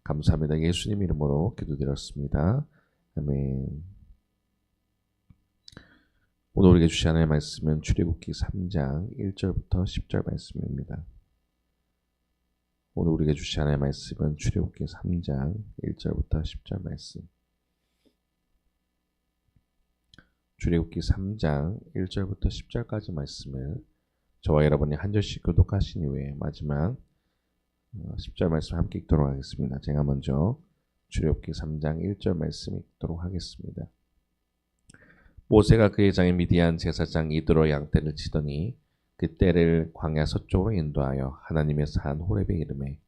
감사합니다. 예수님 이름으로 기도드렸습니다. 아멘. 오늘 우리에게 주신 하나님의 말씀은 출애굽기 3장 1절부터 10절 말씀입니다. 오늘 우리에게 주신 하나님의 말씀은 출애굽기 3장 1절부터 10절 말씀. 출애굽기 3장 1절부터 10절까지 말씀을 저와 여러분이 한 절씩 교독하신 이후에 마지막 10절 말씀 함께 읽도록 하겠습니다. 제가 먼저 출애굽기 3장 1절 말씀 읽도록 하겠습니다. 모세가 그의 장인 미디안 제사장 이드로 양떼를 치더니 그 떼를 광야 서쪽으로 인도하여 하나님의 산 호렙에 이르매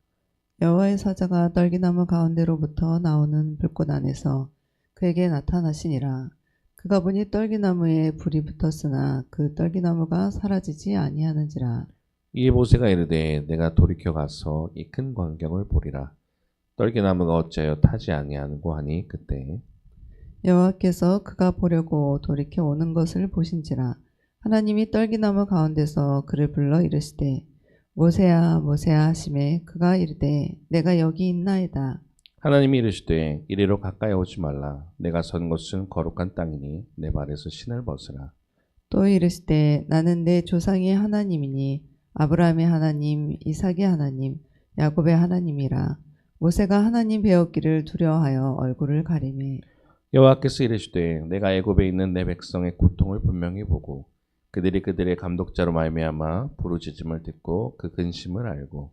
여호와의 사자가 떨기나무 가운데로부터 나오는 불꽃 안에서 그에게 나타나시니라. 그가 보니 떨기나무에 불이 붙었으나 그 떨기나무가 사라지지 아니하는지라. 이에 모세가 이르되 내가 돌이켜 가서 이 큰 광경을 보리라. 떨기나무가 어찌하여 타지 아니하는고 하니 그때 여호와께서 그가 보려고 돌이켜 오는 것을 보신지라. 하나님이 떨기나무 가운데서 그를 불러 이르시되 모세야 모세야 하시매 그가 이르되 내가 여기 있나이다. 하나님이 이르시되 이리로 가까이 오지 말라. 내가 선 곳은 거룩한 땅이니 내 발에서 신을 벗으라. 또 이르시되 나는 내 조상의 하나님이니 아브라함의 하나님 이삭의 하나님 야곱의 하나님이라. 모세가 하나님 배웠기를 두려워하여 얼굴을 가리매 여호와께서 이르시되 내가 애굽에 있는 내 백성의 고통을 분명히 보고 그들이 그들의 감독자로 말미암아 부르짖음을 듣고 그 근심을 알고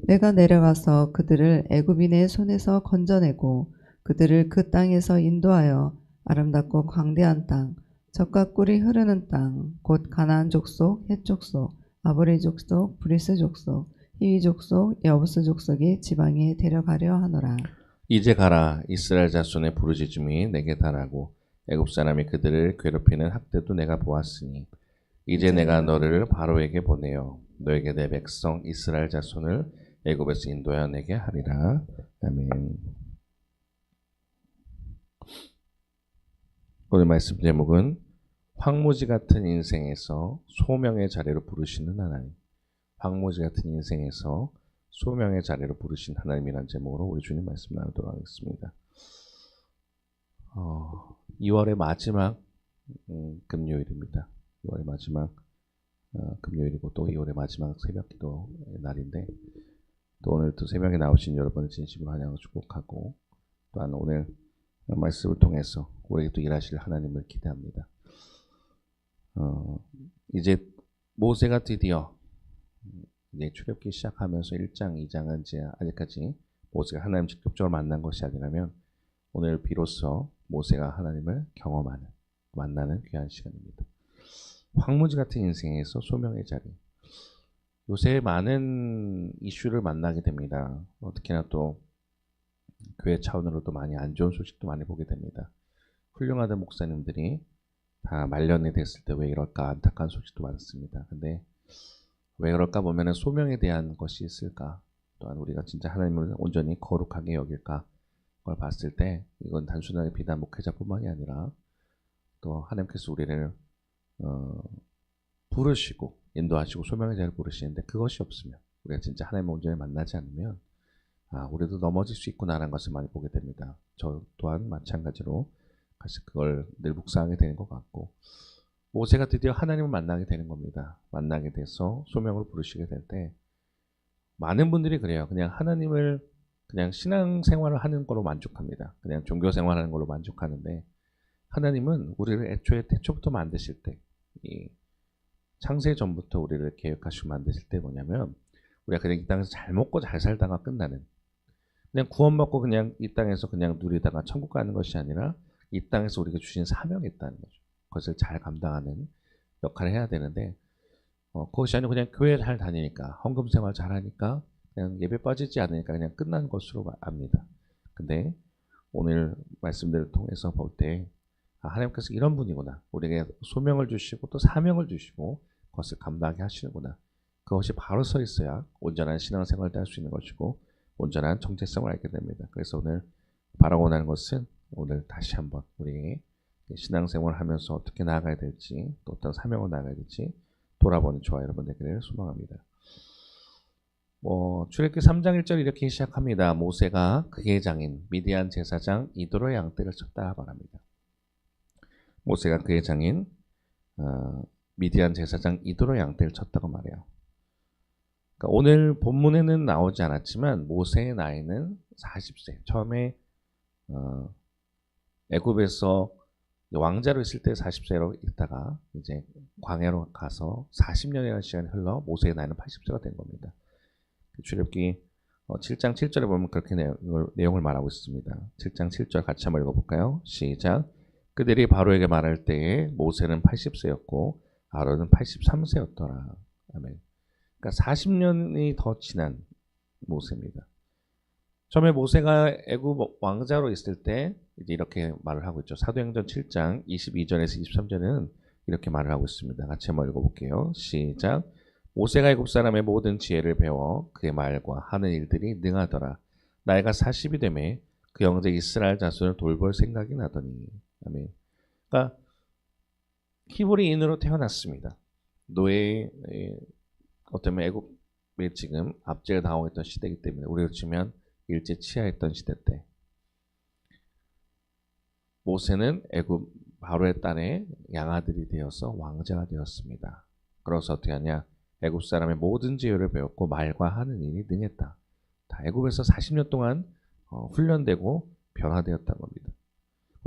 내가 내려가서 그들을 애굽인의 손에서 건져내고 그들을 그 땅에서 인도하여 아름답고 광대한 땅 젖과 꿀이 흐르는 땅 곧 가나안 족속 헷 족속 아모리 족속 브리스 족속 히위 족속 여부스 족속의 지방에 데려가려 하노라. 이제 가라. 이스라엘 자손의 부르짖음이 내게 달하고 애굽 사람이 그들을 괴롭히는 학대도 내가 보았으니 이제 내가 너를 바로에게 보내어 너에게 내 백성 이스라엘 자손을 애굽에서 인도하여 내게 하리라. 아멘. 오늘 말씀 제목은 황무지 같은 인생에서 소명의 자리로 부르시는 하나님. 황무지 같은 인생에서 소명의 자리로 부르신 하나님이라는 제목으로 우리 주님 말씀 나누도록 하겠습니다. 2월의 마지막 금요일입니다. 2월의 마지막 금요일이고 또 2월의 마지막 새벽기도 날인데 또 오늘 또 새벽에 나오신 여러분을 진심으로 환영하고 축복하고 또한 오늘 말씀을 통해서 우리에게 또 일하실 하나님을 기대합니다. 이제 모세가 드디어 이제 출애굽기 시작하면서 1장, 2장은 이제 아직까지 모세가 하나님 직접적으로 만난 것이 아니라면 오늘 비로소 모세가 하나님을 경험하는 만나는 귀한 시간입니다. 황무지 같은 인생에서 소명의 자리. 요새 많은 이슈를 만나게 됩니다. 특히나 또 교회 차원으로도 많이 안 좋은 소식도 많이 보게 됩니다. 훌륭하던 목사님들이 다 말년이 됐을 때 왜 이럴까 안타까운 소식도 많습니다. 근데 왜 그럴까 보면은 소명에 대한 것이 있을까? 또한 우리가 진짜 하나님을 온전히 거룩하게 여길까? 그걸 봤을 때 이건 단순하게 비단 목회자뿐만이 아니라 또 하나님께서 우리를 부르시고 인도하시고 소명의 자리를 부르시는데 그것이 없으면 우리가 진짜 하나님을 온전히 만나지 않으면 우리도 넘어질 수 있구나라는 것을 많이 보게 됩니다. 저 또한 마찬가지로 사실 그걸 늘 묵상하게 되는 것 같고 모세가 드디어 하나님을 만나게 되는 겁니다. 만나게 돼서 소명을 부르시게 될 때 많은 분들이 그래요. 그냥 하나님을 그냥 신앙생활을 하는 걸로 만족합니다. 그냥 종교생활하는 걸로 만족하는데 하나님은 우리를 애초에 태초부터 만드실 때 이 창세 전부터 우리를 계획하시고 만드실 때 뭐냐면 우리가 그냥 이 땅에서 잘 먹고 잘 살다가 끝나는 그냥 구원받고 그냥 이 땅에서 그냥 누리다가 천국 가는 것이 아니라 이 땅에서 우리가 주신 사명이 있다는 거죠. 그것을 잘 감당하는 역할을 해야 되는데 그것이 아니고 그냥 교회 잘 다니니까 헌금 생활 잘 하니까 그냥 예배 빠지지 않으니까 그냥 끝난 것으로 압니다. 근데 오늘 말씀들을 통해서 볼 때 하나님께서 이런 분이구나. 우리에게 소명을 주시고 또 사명을 주시고 그것을 감당하게 하시는구나. 그것이 바로 서 있어야 온전한 신앙생활도 할 수 있는 것이고 온전한 정체성을 알게 됩니다. 그래서 오늘 바라고 하는 것은 오늘 다시 한번 우리에게 신앙생활을 하면서 어떻게 나아가야 될지 또 어떤 사명을 나아가야 될지 돌아보는 저와 여러분 되기를 소망합니다. 출애굽기 3장 1절 이렇게 시작합니다. 모세가 그의 장인 미디안 제사장 이도로의 양떼를 쳤다 말합니다. 모세가 그의 장인 미디안 제사장 이도로의 양떼를 쳤다고 말해요. 그러니까 오늘 본문에는 나오지 않았지만 모세의 나이는 40세. 처음에 애굽에서 왕자로 있을 때 40세로 있다가 이제 광야로 가서 40년이라는 시간이 흘러 모세의 나이는 80세가 된 겁니다. 출애굽기 7장 7절에 보면 그렇게 내용을 말하고 있습니다. 7장 7절 같이 한번 읽어볼까요? 시작. 그들이 바로에게 말할 때에 모세는 80세였고 아론은 83세였더라. 아멘. 그러니까 40년이 더 지난 모세입니다. 처음에 모세가 애굽 왕자로 있을 때 이제 이렇게 말을 하고 있죠. 사도행전 7장 22절에서 23절에는 이렇게 말을 하고 있습니다. 같이 한번 읽어볼게요. 시작. 모세가 애굽 사람의 모든 지혜를 배워 그의 말과 하는 일들이 능하더라. 나이가 40이 되매 그 형제 이스라엘 자손을 돌볼 생각이 나더니. 아멘. 그러니까 히브리인으로 태어났습니다. 노예 어쩌면 애굽에 지금 압제를 당하고 있던 시대이기 때문에 우리로 치면 일제 치하했던 시대 때 모세는 애굽 바로의 딸의 양아들이 되어서 왕자가 되었습니다. 그래서 어떻게 하냐? 애굽 사람의 모든 지혜를 배웠고 말과 하는 일이 능했다. 다 애굽에서 40년 동안 훈련되고 변화되었다는 겁니다.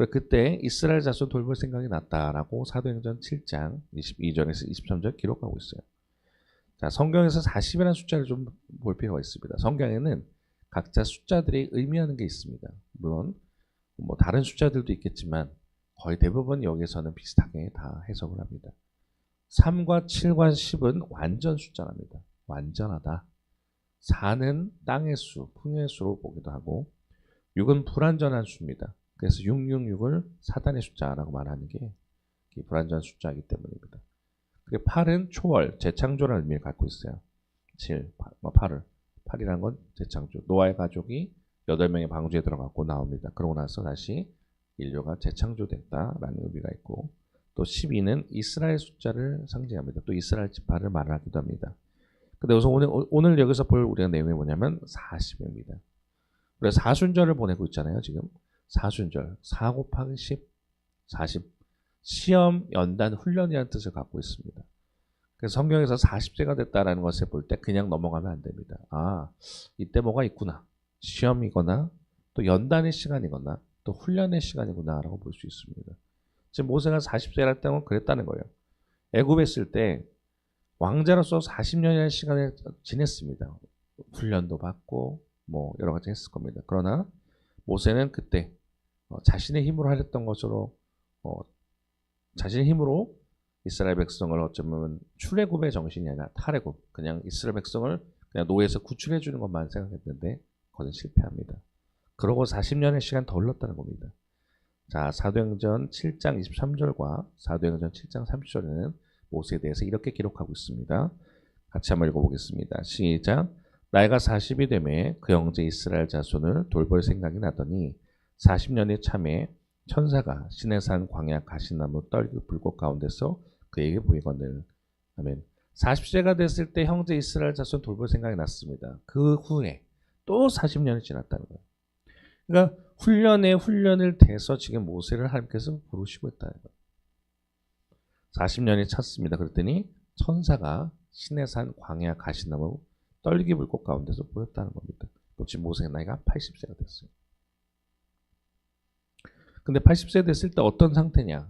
그때 이스라엘 자손 돌볼 생각이 났다라고 사도행전 7장 22절에서 23절 기록하고 있어요. 자, 성경에서 40이라는 숫자를 좀 볼 필요가 있습니다. 성경에는 각자 숫자들이 의미하는 게 있습니다. 물론 다른 숫자들도 있겠지만 거의 대부분 여기서는 비슷하게 다 해석을 합니다. 3과 7과 10은 완전 숫자랍니다. 완전하다. 4는 땅의 수, 풍요의 수로 보기도 하고 6은 불완전한 수입니다. 그래서 666을 사단의 숫자라고 말하는 게 불완전한 숫자이기 때문입니다. 그리고 8은 초월, 재창조라는 의미를 갖고 있어요. 7, 8이라는 건 재창조. 노아의 가족이 8명의 방주에 들어갔고 나옵니다. 그러고 나서 다시 인류가 재창조됐다라는 의미가 있고 또 12는 이스라엘 숫자를 상징합니다. 또 이스라엘 지파를 말하기도 합니다. 근데 우선 오늘 여기서 볼 우리가 내용이 뭐냐면 40입니다. 그래서 사순절을 보내고 있잖아요. 지금 사순절 4 곱하기 10, 40 시험, 연단, 훈련이라는 뜻을 갖고 있습니다. 그래서 성경에서 40세가 됐다라는 것을 볼 때 그냥 넘어가면 안 됩니다. 아, 이때 뭐가 있구나. 시험이거나 또 연단의 시간이거나 또 훈련의 시간이구나 라고 볼 수 있습니다. 지금 모세가 40세랄 때는 그랬다는 거예요. 애굽에 있을 때 왕자로서 40년이라는 시간을 지냈습니다. 훈련도 받고 여러 가지 했을 겁니다. 그러나 모세는 그때 자신의 힘으로 하렸던 것으로 자신의 힘으로 이스라엘 백성을 어쩌면 출애굽의 정신이 아니라 탈애굽, 그냥 이스라엘 백성을 그냥 노예에서 구출해 주는 것만 생각했는데 그것은 실패합니다. 그러고 40년의 시간 더 흘렀다는 겁니다. 자, 사도행전 7장 23절과 사도행전 7장 30절에는 모세에 대해서 이렇게 기록하고 있습니다. 같이 한번 읽어보겠습니다. 시작. 나이가 40이 되매 그 형제 이스라엘 자손을 돌볼 생각이 나더니 40년이 참에 천사가 시내산 광야 가시나무 떨기 불꽃 가운데서 그에게 보이거늘. 아멘. 40세가 됐을 때 형제 이스라엘 자손 돌볼 생각이 났습니다. 그 후에 또 40년이 지났다는 거예요. 그러니까 훈련에 훈련을 대서 지금 모세를 하나님께서 부르시고 있다는 거예요. 40년이 찼습니다. 그랬더니 천사가 시내산 광야 가시나무 떨기 불꽃 가운데서 보였다는 겁니다. 지금 모세의 나이가 80세가 됐어요. 근데 80세 됐을 때 어떤 상태냐?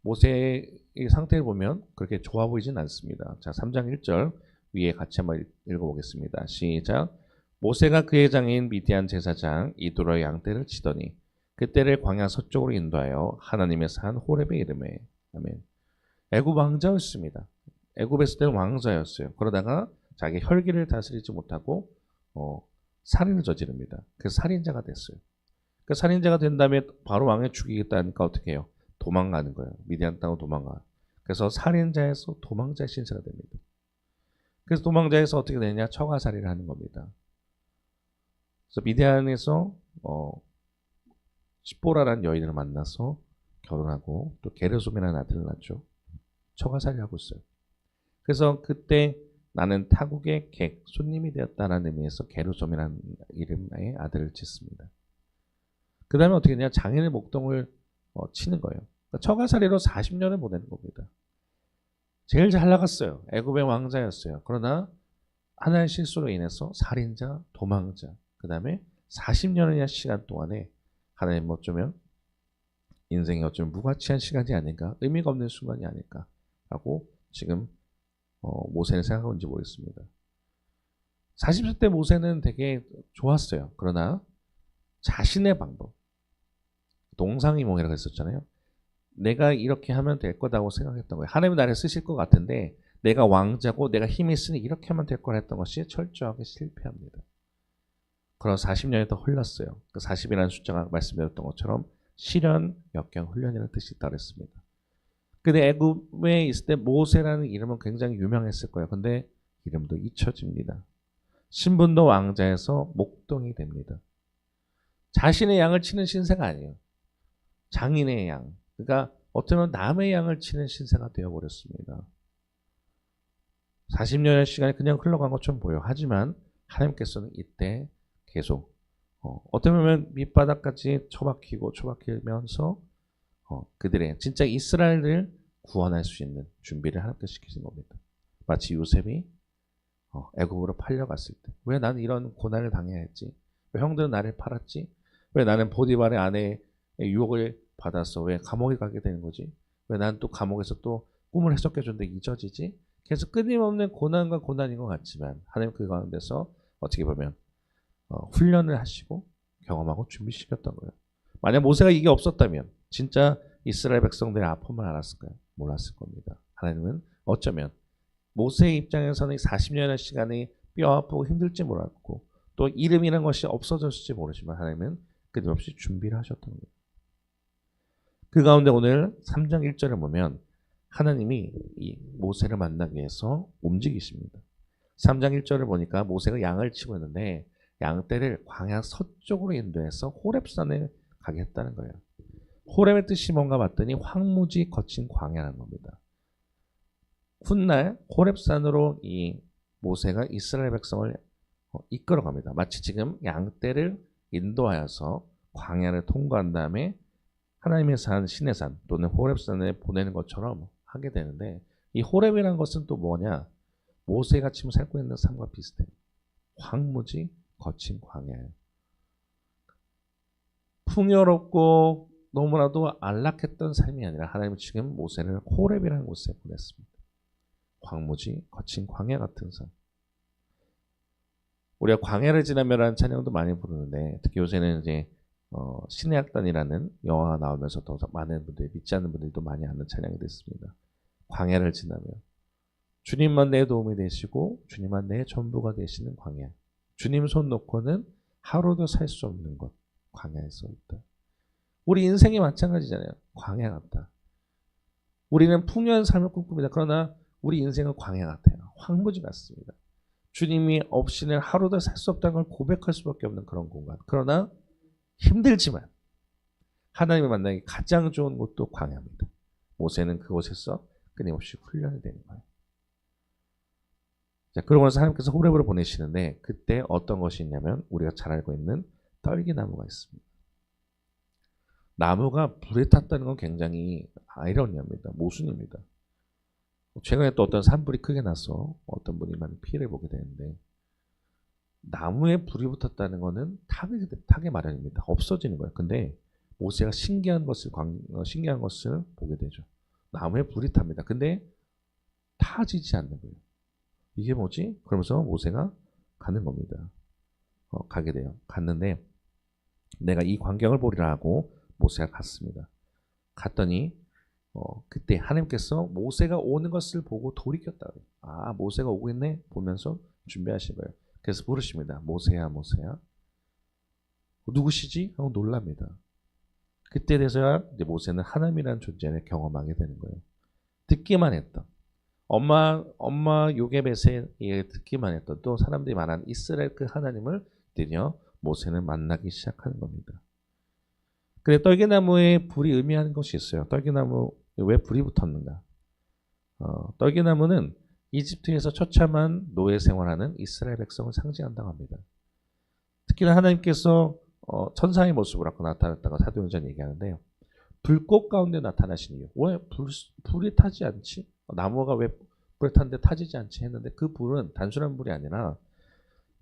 모세의 상태를 보면 그렇게 좋아 보이진 않습니다. 자, 3장 1절 위에 같이 한번 읽어보겠습니다. 시작. 모세가 그의 장인 미디안 제사장 이도로의 양떼를 치더니 그때를 광야 서쪽으로 인도하여 하나님의 산 호렙에 이르매. 아멘. 애굽 왕자였습니다. 애굽에 있을 때는 왕자였어요. 그러다가 자기 혈기를 다스리지 못하고 살인을 저지릅니다. 그래서 살인자가 됐어요. 그 살인자가 된 다음에 바로 왕에 죽이겠다니까 어떻게 해요? 도망가는 거예요. 미디안 땅으로 도망가. 그래서 살인자에서 도망자의 신세가 됩니다. 그래서 도망자에서 어떻게 되냐? 처가살이를 하는 겁니다. 그래서 미디안에서 시보라라는 여인을 만나서 결혼하고 또 게르솜이라는 아들을 낳죠. 처가살이를 하고 있어요. 그래서 그때 나는 타국의 객, 손님이 되었다라는 의미에서 게르솜이라는 이름의 아들을 짓습니다. 그 다음에 어떻게 되냐? 장인의 목동을 치는 거예요. 그러니까 처가살이로 40년을 보내는 겁니다. 제일 잘 나갔어요. 애굽의 왕자였어요. 그러나 하나의 실수로 인해서 살인자, 도망자, 그 다음에 40년의 시간 동안에 하나님 어쩌면 인생이 어쩌면 무가치한 시간이 아닌가, 의미가 없는 순간이 아닐까라고 지금 모세는 생각하고 있는지 모르겠습니다. 40세 때 모세는 되게 좋았어요. 그러나 자신의 방법, 동상이몽이라고 했었잖아요. 내가 이렇게 하면 될 거다고 생각했던 거예요. 하나님은 나를 쓰실 것 같은데 내가 왕자고 내가 힘이 있으니 이렇게 하면 될 거라 했던 것이 철저하게 실패합니다. 그런 40년이 더 흘렀어요. 그 40이라는 숫자가 말씀드렸던 것처럼 시련, 역경, 훈련이라는 뜻이 있다고 했습니다. 근데 애굽에 있을 때 모세라는 이름은 굉장히 유명했을 거예요. 근데 이름도 잊혀집니다. 신분도 왕자에서 목동이 됩니다. 자신의 양을 치는 신세가 아니에요. 장인의 양. 그러니까 어쩌면 남의 양을 치는 신세가 되어버렸습니다. 40년의 시간이 그냥 흘러간 것처럼 보여요. 하지만 하나님께서는 이때 계속 어떻게 보면 밑바닥까지 처박히면서 그들의 진짜 이스라엘을 구원할 수 있는 준비를 하나님께서 시키신 겁니다. 마치 요셉이 애굽으로 팔려갔을 때 왜 나는 이런 고난을 당해야 했지? 왜 형들은 나를 팔았지? 왜 나는 보디발의 아내의 유혹을 받아서 왜 감옥에 가게 되는 거지? 왜 난 또 감옥에서 또 꿈을 해석해줬는데 잊어지지? 계속 끊임없는 고난과 고난인 것 같지만 하나님 그 가운데서 어떻게 보면 훈련을 하시고 경험하고 준비시켰던 거예요. 만약 모세가 이게 없었다면 진짜 이스라엘 백성들의 아픔을 알았을까요? 몰랐을 겁니다. 하나님은 어쩌면 모세의 입장에서는 40년의 시간이 뼈 아프고 힘들지 몰랐고 또 이름이라는 것이 없어졌을지 모르지만 하나님은 끊임없이 준비를 하셨던 거예요. 그 가운데 오늘 3장 1절을 보면 하나님이 이 모세를 만나기 위해서 움직이십니다. 3장 1절을 보니까 모세가 양을 치고 있는데 양떼를 광야 서쪽으로 인도해서 호렙산에 가게 했다는 거예요. 호렙의 뜻이 뭔가 봤더니 황무지 거친 광야라는 겁니다. 훗날 호렙산으로 이 모세가 이스라엘 백성을 이끌어갑니다. 마치 지금 양떼를 인도하여서 광야를 통과한 다음에 하나님의 산, 신의 산 또는 호렙산에 보내는 것처럼 하게 되는데 이 호렙이라는 것은 또 뭐냐? 모세가 지금 살고 있는 삶과 비슷해요. 황무지 거친 광야예요. 풍요롭고 너무나도 안락했던 삶이 아니라 하나님은 지금 모세를 호렙이라는 곳에 보냈습니다. 황무지 거친 광야 같은 삶. 우리가 광야를 지나며라는 찬양도 많이 부르는데 특히 요새는 이제 신의 악단이라는 영화가 나오면서 더 많은 분들이 믿지 않는 분들도 많이 아는 찬양이 됐습니다. 광야를 지나며 주님만 내 도움이 되시고 주님만 내 전부가 되시는 광야. 주님 손 놓고는 하루도 살 수 없는 것. 광야에서 있다. 우리 인생이 마찬가지잖아요. 광야 같다. 우리는 풍요한 삶을 꿈꿉니다. 그러나 우리 인생은 광야 같아요. 황무지 같습니다. 주님이 없이는 하루도 살 수 없다는 걸 고백할 수밖에 없는 그런 공간. 그러나 힘들지만 하나님을 만나기 가장 좋은 곳도 광야입니다. 모세는 그곳에서 끊임없이 훈련이 되는 거예요. 자, 그러고 나서 하나님께서 호렙으로 보내시는데 그때 어떤 것이 있냐면 우리가 잘 알고 있는 떨기나무가 있습니다. 나무가 불에 탔다는 건 굉장히 아이러니합니다. 모순입니다. 최근에 또 어떤 산불이 크게 나서 어떤 분이 많은 피해를 보게 되는데 나무에 불이 붙었다는 것은 타게 마련입니다. 없어지는 거예요. 근데 모세가 신기한 것을 보게 되죠. 나무에 불이 탑니다. 근데 타지지 않는 거예요. 이게 뭐지? 그러면서 모세가 가는 겁니다. 가게 돼요. 갔는데 내가 이 광경을 보리라 하고 모세가 갔습니다. 갔더니 그때 하나님께서 모세가 오는 것을 보고 돌이켰다. 아, 모세가 오고 있네 보면서 준비하신 거예요. 그래서 부르십니다. 모세야, 모세야. 누구시지? 하고 놀랍니다. 그때 돼서야 이제 모세는 하나님이라는 존재를 경험하게 되는 거예요. 듣기만 했던 엄마 요게벳에 듣기만 했던 또 사람들이 말하는 이스라엘 그 하나님을 드디어 모세는 만나기 시작하는 겁니다. 근데 떨기나무에 불이 의미하는 것이 있어요. 떨기나무 왜 불이 붙었는가? 떨기나무는 이집트에서 처참한 노예 생활하는 이스라엘 백성을 상징한다고 합니다. 특히나 하나님께서 천사의 모습으로 아까 나타났다고 사도행전 얘기하는데요. 불꽃 가운데 나타나신 이유. 왜 불이 타지 않지? 나무가 왜 불에 탔는데 타지지 않지 했는데 그 불은 단순한 불이 아니라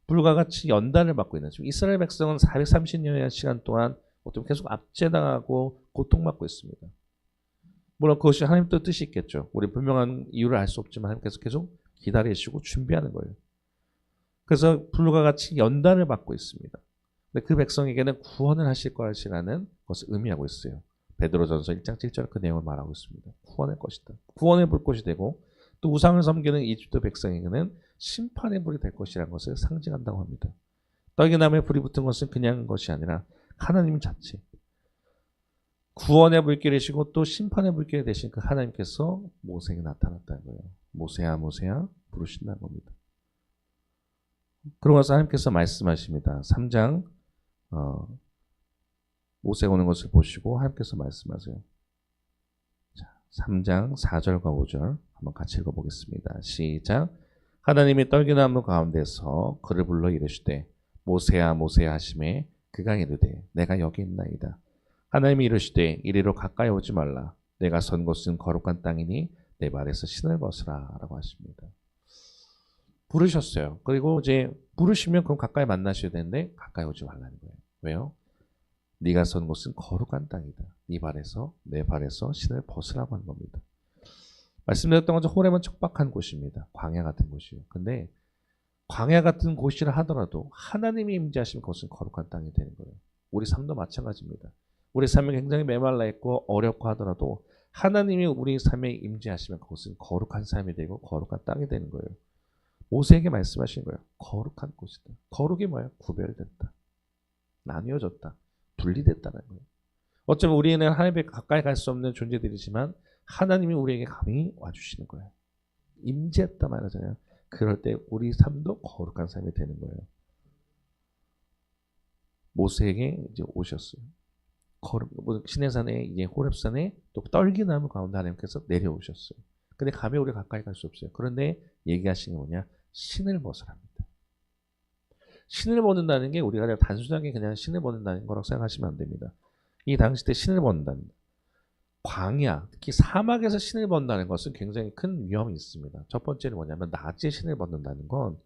불과 같이 연단을 받고 있는 지금 이스라엘 백성은 430년의 시간 동안 어떻게 계속 압제당하고 고통받고 있습니다. 물론 그것이 하나님 뜻이 있겠죠. 우리 분명한 이유를 알 수 없지만 하나님께서 계속 기다리시고 준비하는 거예요. 그래서 불과 같이 연단을 받고 있습니다. 근데 그 백성에게는 구원을 하실 것이라는 것을 의미하고 있어요. 베드로전서 1장 7절 그 내용을 말하고 있습니다. 구원할 것이다. 구원의 불꽃이 되고 또 우상을 섬기는 이집트 백성에게는 심판의 불이 될 것이라는 것을 상징한다고 합니다. 떡이나무에 불이 붙은 것은 그냥 것이 아니라 하나님 자체. 구원의 불길이시고 또 심판의 불길이 되신 그 하나님께서 모세에게 나타났다는 거예요. 모세야 모세야 부르신다는 겁니다. 그러고 나서 하나님께서 말씀하십니다. 3장 모세가 오는 것을 보시고 하나님께서 말씀하세요. 자, 3장 4절과 5절 한번 같이 읽어보겠습니다. 시작. 하나님이 떨기나무 가운데서 그를 불러 이르시되 모세야 모세야 하시매 그가 이르되 내가 여기 있나이다. 하나님이 이르시되 이리로 가까이 오지 말라. 내가 선 곳은 거룩한 땅이니 내 발에서 신을 벗으라 라고 하십니다. 부르셨어요. 그리고 이제 부르시면 그럼 가까이 만나셔야 되는데 가까이 오지 말라는 거예요. 왜요? 네가 선 곳은 거룩한 땅이다. 네 발에서 내 발에서 신을 벗으라고 하는 겁니다. 말씀드렸던 것처럼 호렙은 척박한 곳입니다. 광야 같은 곳이에요. 근데 광야 같은 곳이라 하더라도 하나님이 임재하시면 그것은 거룩한 땅이 되는 거예요. 우리 삶도 마찬가지입니다. 우리 삶이 굉장히 메말라 있고 어렵고 하더라도 하나님이 우리 삶에 임재하시면 그것은 거룩한 삶이 되고 거룩한 땅이 되는 거예요. 모세에게 말씀하신 거예요. 거룩한 곳이다. 거룩이 뭐예요? 구별됐다. 나뉘어졌다. 분리됐다는 거예요. 어쩌면 우리는 하나님께 가까이 갈 수 없는 존재들이지만 하나님이 우리에게 감히 와주시는 거예요. 임재했다 말하잖아요. 그럴 때 우리 삶도 거룩한 삶이 되는 거예요. 모세에게 이제 오셨어요. 시내산에 이제 호렙산에 또 떨기나무 가운데 하나님께서 내려오셨어요. 근데 감히 우리 가까이 갈 수 없어요. 그런데 얘기하시는 게 뭐냐? 신을 벗으랍니다. 신을 벗는다는 게 우리가 그냥 단순하게 그냥 신을 벗는다는 거라고 생각하시면 안 됩니다. 이 당시 때 신을 벗는다는 광야, 특히 사막에서 신을 벗는다는 것은 굉장히 큰 위험이 있습니다. 첫 번째는 뭐냐면 낮에 신을 벗는다는 건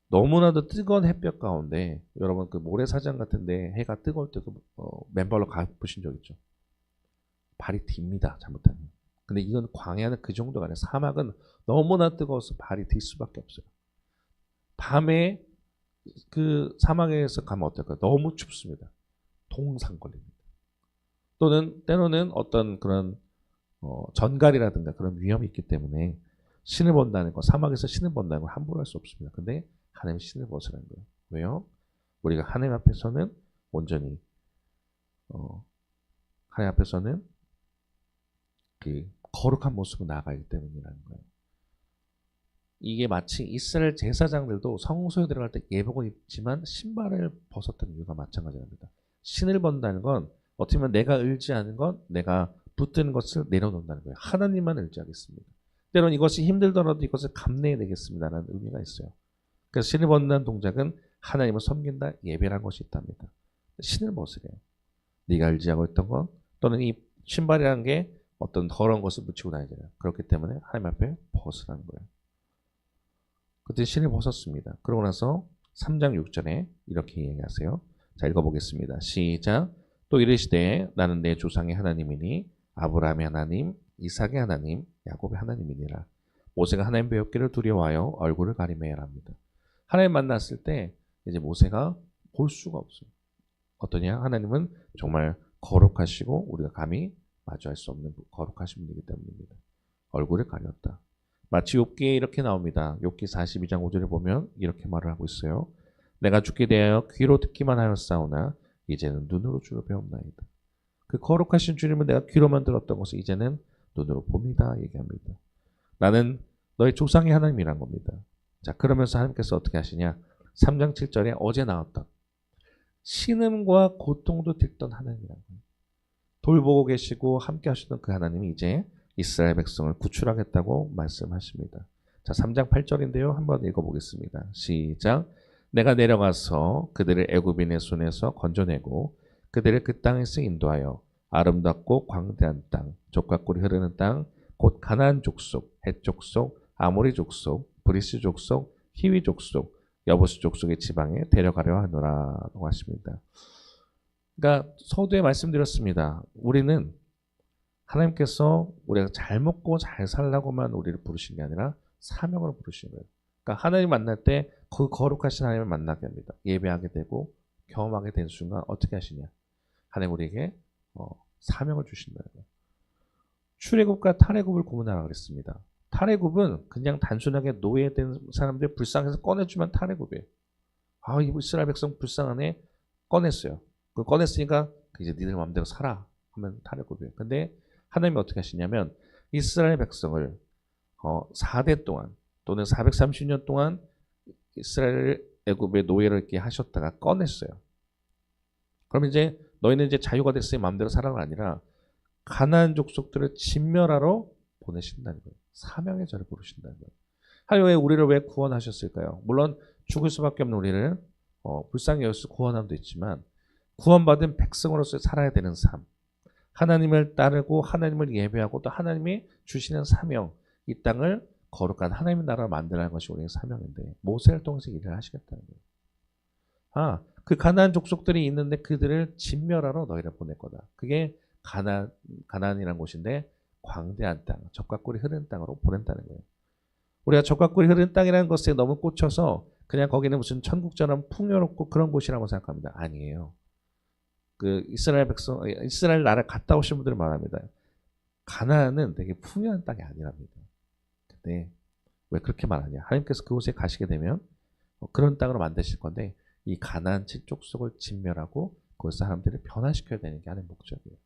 너무나도 뜨거운 햇볕 가운데 여러분 그 모래사장 같은데 해가 뜨거울 때도 맨발로 가보신 적 있죠? 발이 딥니다. 잘못하면. 근데 이건 광야는 그 정도가 아니라 사막은 너무나 뜨거워서 발이 딜 수밖에 없어요. 밤에 그 사막에서 가면 어떨까요? 너무 춥습니다. 동상 걸립니다. 또는 때로는 어떤 그런 전갈이라든가 그런 위험이 있기 때문에 신을 본다는 거, 사막에서 신을 본다는 걸 함부로 할 수 없습니다. 근데 하나님 신을 벗으라는 거예요. 왜요? 우리가 하나님 앞에서는 온전히 하나님 앞에서는 그 거룩한 모습으로 나아가기 때문이라는 거예요. 이게 마치 이스라엘 제사장들도 성소에 들어갈 때 예복을 입지만 신발을 벗었던 이유가 마찬가지랍니다. 신을 벗는다는 건 어떻게 보면 내가 의지하는 건 내가 붙드는 것을 내려놓는다는 거예요. 하나님만 의지하겠습니다. 때로는 이것이 힘들더라도 이것을 감내해내겠습니다라는 의미가 있어요. 그래서 신을 벗는다는 동작은 하나님을 섬긴다, 예배라는 것이 있답니다. 신을 벗으래요. 네가 의지하고 있던 것 또는 이 신발이라는 게 어떤 더러운 것을 묻히고 다니잖아요. 그렇기 때문에 하나님 앞에 벗으라는 거예요. 그때 신을 벗었습니다. 그러고 나서 3장 6절에 이렇게 얘기하세요. 자, 읽어보겠습니다. 시작. 또 이르시되 나는 내 조상의 하나님이니 아브라함의 하나님, 이삭의 하나님, 야곱의 하나님이니라. 모세가 하나님 배웠기를 두려워하여 얼굴을 가리매야 합니다. 하나님 만났을 때 이제 모세가 볼 수가 없어요. 어떠냐? 하나님은 정말 거룩하시고 우리가 감히 마주할 수 없는 거룩하신 분이기 때문입니다. 얼굴을 가렸다. 마치 욥기에 이렇게 나옵니다. 욥기 42장 5절에 보면 이렇게 말을 하고 있어요. 내가 죽게 대하여 귀로 듣기만 하였사오나 이제는 눈으로 주를 배웁나이다. 그 거룩하신 주님을 내가 귀로만 들었던 것을 이제는 눈으로 봅니다. 얘기합니다. 나는 너의 조상의 하나님이란 겁니다. 자, 그러면서 하나님께서 어떻게 하시냐? 3장 7절에 어제 나왔던 신음과 고통도 듣던 하나님이란 거예요. 돌보고 계시고 함께 하시던 그 하나님이 이제 이스라엘 백성을 구출하겠다고 말씀하십니다. 자, 3장 8절인데요. 한번 읽어보겠습니다. 시작. 내가 내려가서 그들을 애굽인의 손에서 건져내고 그들을 그 땅에서 인도하여 아름답고 광대한 땅, 젖과 꿀이 흐르는 땅, 곧 가나안 족속, 헷 족속, 아모리 족속, 브리스 족속, 히위 족속, 여부스 족속의 지방에 데려가려 하노라라고 하십니다. 그러니까 서두에 말씀드렸습니다. 우리는 하나님께서 우리가 잘 먹고 잘 살라고만 우리를 부르신 게 아니라 사명으로 부르신 거예요. 그러니까 하나님 만날 때 그 거룩하신 하나님을 만나게 합니다. 예배하게 되고 경험하게 된 순간 어떻게 하시냐? 하나님 우리에게 사명을 주신다는 거예요. 출애굽과 탈애굽을 구분하라 그랬습니다. 탈애굽은 그냥 단순하게 노예된 사람들 불쌍해서 꺼내주면 탈애굽이에요. 아, 이 이스라엘 백성 불쌍하네. 꺼냈어요. 그 꺼냈으니까 이제 니들 마음대로 살아 하면 탈애굽이에요. 근데 하나님이 어떻게 하시냐면 이스라엘 백성을 4대 동안 또는 430년 동안 이스라엘 애굽의 노예를 이렇게 하셨다가 꺼냈어요. 그럼 이제 너희는 이제 자유가 됐으니 마음대로 살아가 아니라 가나안 족속들을 진멸하러 보내신다는 거예요. 사명의 자를 부르신다는 거예요. 하나님 우리를 왜 구원하셨을까요? 물론 죽을 수밖에 없는 우리를 불쌍히 여기서 구원함도 있지만 구원받은 백성으로서 살아야 되는 삶, 하나님을 따르고 하나님을 예배하고 또 하나님이 주시는 사명, 이 땅을 거룩한 하나님의 나라를 만들라는 것이 우리의 사명인데 모세를 통해서 일을 하시겠다는 거예요. 그 가나안 족속들이 있는데 그들을 진멸하러 너희를 보낼 거다. 그게 가나안이라는 곳인데 광대한 땅, 젖과 꿀이 흐르는 땅으로 보낸다는 거예요. 우리가 젖과 꿀이 흐르는 땅이라는 것에 너무 꽂혀서 그냥 거기는 무슨 천국처럼 풍요롭고 그런 곳이라고 생각합니다. 아니에요. 그 이스라엘 나라 갔다 오신 분들은 말합니다. 가나안은 되게 풍요한 땅이 아니랍니다. 근데 왜 그렇게 말하냐? 하나님께서 그곳에 가시게 되면 그런 땅으로 만드실 건데 이 가나안 족속을 진멸하고 그 사람들을 변화시켜야 되는 게 하나님의 목적이에요.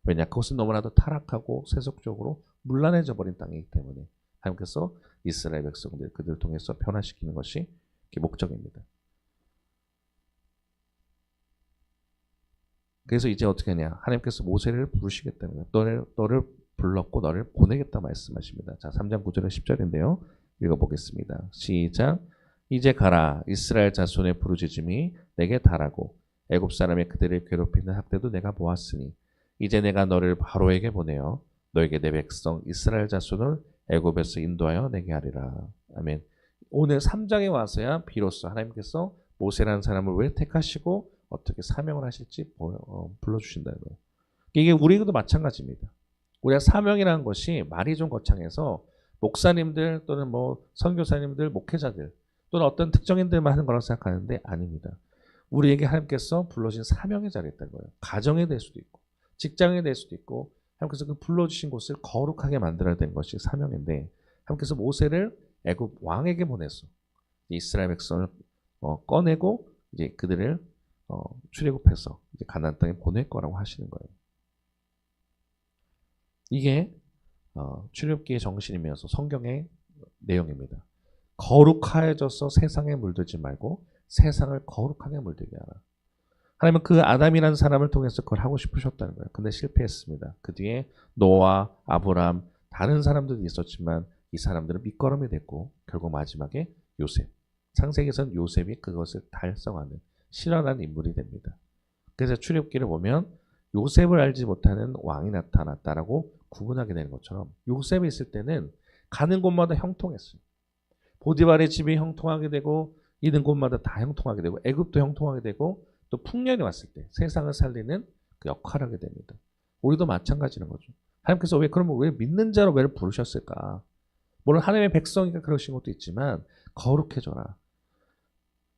왜냐? 그것은 너무나도 타락하고 세속적으로 문란해져 버린 땅이기 때문에 하나님께서 이스라엘 백성들 그들을 통해서 변화시키는 것이 목적입니다. 그래서 이제 어떻게 하냐? 하나님께서 모세를 부르시겠다는 거예요. 너를 불렀고 너를 보내겠다 말씀하십니다. 자, 3장 9절에 10절인데요. 읽어보겠습니다. 시작. 이제 가라. 이스라엘 자손의 부르짖음이 내게 달하고 애굽 사람의 그들을 괴롭히는 학대도 내가 보았으니 이제 내가 너를 바로에게 보내어 너에게 내 백성 이스라엘 자손을 애굽에서 인도하여 내게 하리라. 아멘. 오늘 3장에 와서야 비로소 하나님께서 모세라는 사람을 왜 택하시고 어떻게 사명을 하실지 불러주신다는 거예요. 이게 우리도 마찬가지입니다. 우리가 사명이라는 것이 말이 좀 거창해서 목사님들 또는 뭐 선교사님들, 목회자들 또는 어떤 특정인들만 하는 거라고 생각하는데 아닙니다. 우리에게 하나님께서 불러주신 사명의 자리에 있다는 거예요. 가정에 될 수도 있고 직장에 될 수도 있고 하나님께서 그 불러주신 곳을 거룩하게 만들어야 되는 것이 사명인데 하나님께서 모세를 애굽 왕에게 보내서 이스라엘 백성을 꺼내고 이제 그들을 출애굽해서 이제 가나안 땅에 보낼 거라고 하시는 거예요. 이게 출애굽기의 정신이면서 성경의 내용입니다. 거룩하여져서 세상에 물들지 말고 세상을 거룩하게 물들게 하라. 하나님은 그 아담이라는 사람을 통해서 그걸 하고 싶으셨다는 거예요. 근데 실패했습니다. 그 뒤에 노아, 아브람, 다른 사람들도 있었지만 이 사람들은 밑거름이 됐고 결국 마지막에 요셉. 창세기에서는 요셉이 그것을 달성하는 실현한 인물이 됩니다. 그래서 출애굽기를 보면 요셉을 알지 못하는 왕이 나타났다라고 구분하게 되는 것처럼 요셉이 있을 때는 가는 곳마다 형통했어요. 보디발의 집이 형통하게 되고 있는 곳마다 다 형통하게 되고 애굽도 형통하게 되고 또 풍년이 왔을 때 세상을 살리는 그 역할을 하게 됩니다. 우리도 마찬가지인 거죠. 하나님께서 그러면 왜 믿는 자로 왜 부르셨을까? 물론 하나님의 백성이니까 그러신 것도 있지만 거룩해져라.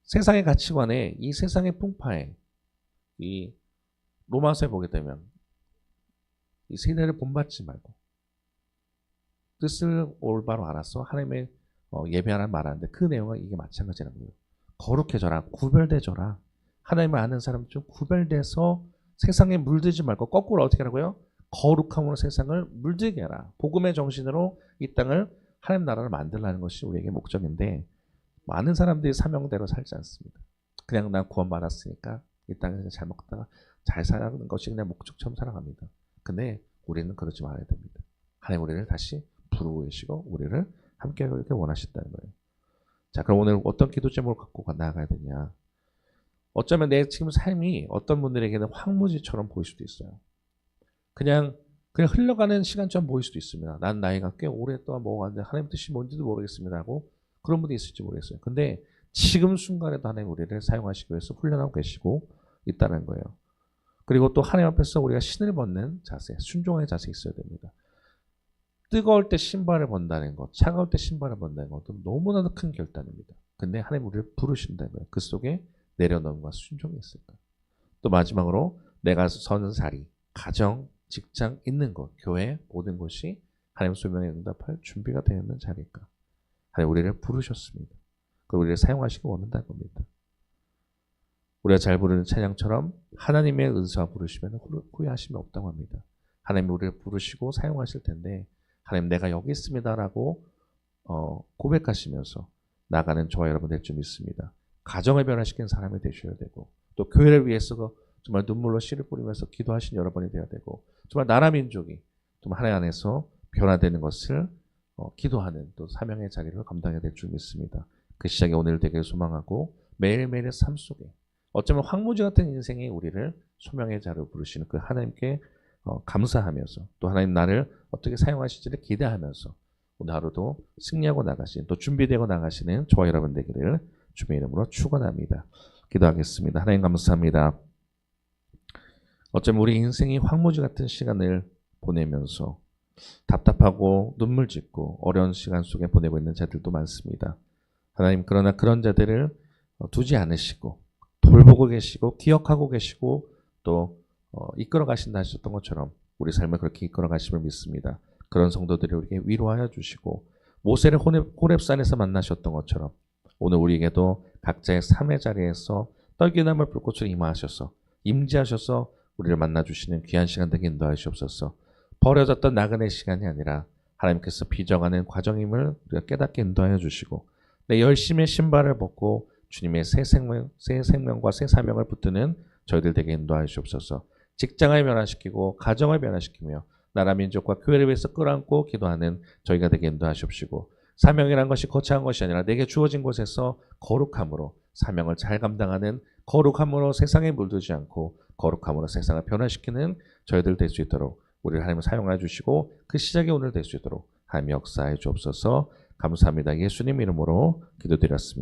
세상의 가치관에 이 세상의 풍파에 이 로마서에 보게 되면 이 세대를 본받지 말고 뜻을 올바로 알아서 하나님의 예배하라는 말하는데 그 내용은 이게 마찬가지라는 거예요. 거룩해져라. 구별돼져라. 하나님을 아는 사람 좀 구별돼서 세상에 물들지 말고 거꾸로 어떻게 하라고요? 거룩함으로 세상을 물들게 하라. 복음의 정신으로 이 땅을 하나님 나라를 만들라는 것이 우리에게 목적인데 많은 사람들이 사명대로 살지 않습니다. 그냥 난 구원받았으니까 이 땅에서 잘 먹다가 잘 살아가는 것이 그냥 목적처럼 살아갑니다. 근데 우리는 그러지 말아야 됩니다. 하나님 우리를 다시 부르고 계시고 우리를 함께 그렇게 원하신다는 거예요. 자, 그럼 오늘 어떤 기도 제목을 갖고 나아가야 되냐? 어쩌면 내 지금 삶이 어떤 분들에게는 황무지처럼 보일 수도 있어요. 그냥 흘러가는 시간처럼 보일 수도 있습니다. 난 나이가 꽤 오랫동안 먹어왔는데 하나님 뜻이 뭔지도 모르겠습니다 하고 그런 분이 있을지 모르겠어요. 근데 지금 순간에도 하나님 우리를 사용하시기 위해서 훈련하고 계시고 있다는 거예요. 그리고 또 하나님 앞에서 우리가 신을 벗는 자세, 순종의 자세 있어야 됩니다. 뜨거울 때 신발을 번다는 것, 차가울 때 신발을 번다는 것도 너무나도 큰 결단입니다. 근데 하나님 우리를 부르신다는 거예요. 그 속에 내려놓음과 순종이 있을까. 또 마지막으로 내가 서는 자리, 가정, 직장 있는 곳, 교회 모든 곳이 하나님 소명에 응답할 준비가 되어 있는 자리일까. 하나님 우리를 부르셨습니다. 그리고 우리를 사용하시기 원한다는 겁니다. 우리가 잘 부르는 찬양처럼 하나님의 은사와 부르시면 후회하심이 없다고 합니다. 하나님 우리를 부르시고 사용하실 텐데 하나님 내가 여기 있습니다라고 고백하시면서 나가는 저와 여러분 될 줄 믿습니다. 가정을 변화시키는 사람이 되셔야 되고 또 교회를 위해서 정말 눈물로 씨를 뿌리면서 기도하신 여러분이 되어야 되고 정말 나라 민족이 정말 하나님 안에서 변화되는 것을 기도하는 또 사명의 자리를 감당해야 될 줄 믿습니다. 그 시작이 오늘 되길 소망하고 매일매일의 삶 속에 어쩌면 황무지 같은 인생이 우리를 소명의 자리로 부르시는 그 하나님께 감사하면서 또 하나님 나를 어떻게 사용하실지를 기대하면서 오늘 하루도 승리하고 나가시는 또 준비되고 나가시는 저와 여러분 되기를 주님의 이름으로 축원합니다. 기도하겠습니다. 하나님 감사합니다. 어쩌면 우리 인생이 황무지 같은 시간을 보내면서 답답하고 눈물 짓고 어려운 시간 속에 보내고 있는 자들도 많습니다. 하나님 그러나 그런 자들을 두지 않으시고 돌보고 계시고 기억하고 계시고 또 이끌어 가신다 하셨던 것처럼 우리 삶을 그렇게 이끌어 가심을 믿습니다. 그런 성도들이 우리에게 위로하여 주시고 모세를 호렙산에서 만나셨던 것처럼 오늘 우리에게도 각자의 삶의 자리에서 떨기나물 불꽃으로 임재하셔서 우리를 만나주시는 귀한 시간 되게 인도하시옵소서. 버려졌던 나그네 시간이 아니라 하나님께서 빚어가는 과정임을 우리가 깨닫게 인도하여 주시고 내 열심의 신발을 벗고 주님의 새 생명과 새 사명을 붙드는 저희들 되게 인도하시옵소서. 직장을 변화시키고 가정을 변화시키며 나라 민족과 교회를 위해서 끌어안고 기도하는 저희가 되게 인도하시옵시고 사명이란 것이 거창한 것이 아니라 내게 주어진 곳에서 거룩함으로 사명을 잘 감당하는 거룩함으로 세상에 물들지 않고 거룩함으로 세상을 변화시키는 저희들 될 수 있도록 우리를 하나님 사용하여 주시고 그 시작이 오늘 될 수 있도록 하나님 역사해 주옵소서. 감사합니다. 예수님 이름으로 기도드렸습니다.